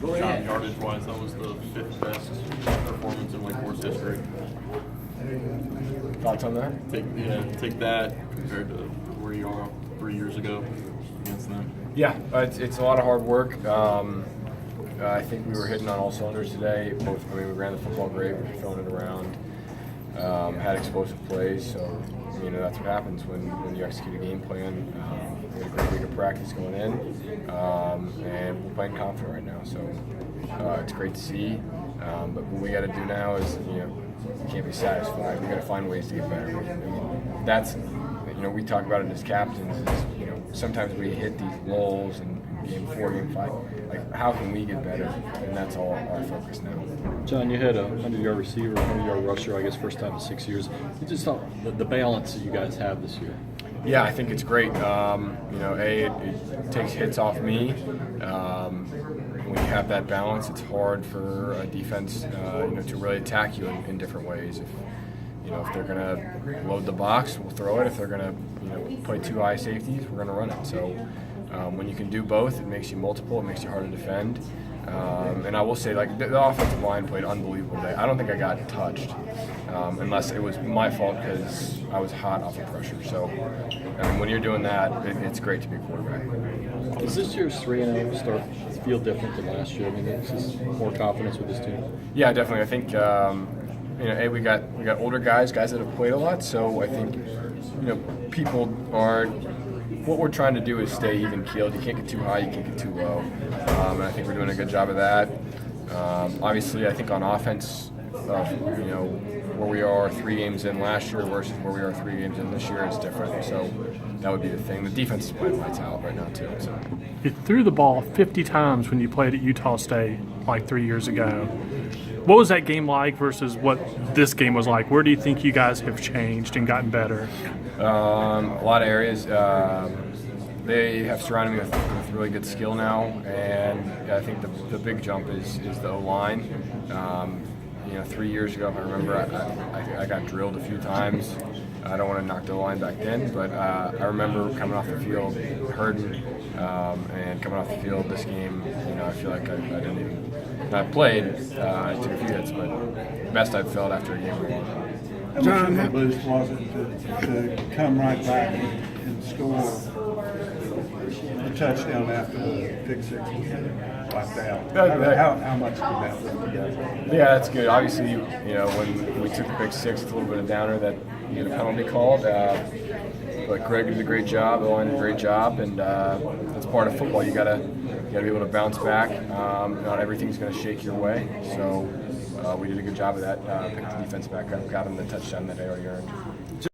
Shot yardage-wise, that was the fifth best performance in Wake Forest history. Thoughts on that? Take that compared to where you are 3 years ago against them. Yeah, it's a lot of hard work. I think we were hitting on all cylinders today. We ran the football great. We were throwing it around. Had explosive plays, so that's what happens when you execute a game plan. We had a great week of practice going in, and we're playing confident right now. So it's great to see. But what we got to do now is, we can't be satisfied. We got to find ways to get better. That's, we talk about it as captains. Sometimes we hit these lulls in game 4, game 5. Like, how can we get better? And that's all our focus now. John, you had a 100-yard receiver, 100-yard rusher, I guess first time in 6 years. You just thought the balance that you guys have this year. Yeah, I think it's great. It takes hits off me. When you have that balance, it's hard for a defense, to really attack you in different ways. If they're going to load the box, we'll throw it. If they're going to, play 2 high safeties, we're going to run it. So when you can do both, it makes you multiple. It makes you harder to defend. And I will say, the offensive line played unbelievable today. I don't think I got touched, unless it was my fault because I was hot off of pressure. So, when you're doing that, it's great to be a quarterback. Does this year's 3-0 start feel different than last year? I mean, it's just more confidence with this team. Yeah, definitely. I think we got older guys that have played a lot. So I think people are. What we're trying to do is stay even keeled. You can't get too high, you can't get too low. And I think we're doing a good job of that. Obviously, I think on offense, where we are 3 games in last year versus where we are 3 games in this year is different. So that would be the thing. The defense is playing lights out right now too. So You threw the ball 50 times when you played at Utah State 3 years ago. What was that game like versus what this game was like? Where do you think you guys have changed and gotten better? A lot of areas. They have surrounded me with really good skill now, and I think the big jump is the O-line. 3 years ago, if I remember, I got drilled a few times. I don't want to knock the O-line back then, but I remember coming off the field, hurting, and coming off the field this game. I feel like I didn't even. I played, I took a few hits, but best I've felt after a game. How much of a boost was it to come right back and score a touchdown after the pick six like that? How much did that lift you guys? Yeah, that's good. Obviously, when we took the pick 6, it's a little bit of downer that you get a penalty called. But Greg did a great job, Owen did a great job, and that's part of football. You gotta be able to bounce back. Not everything's going to shake your way, so we did a good job of that. Picked the defense back up, got him the touchdown that they already earned.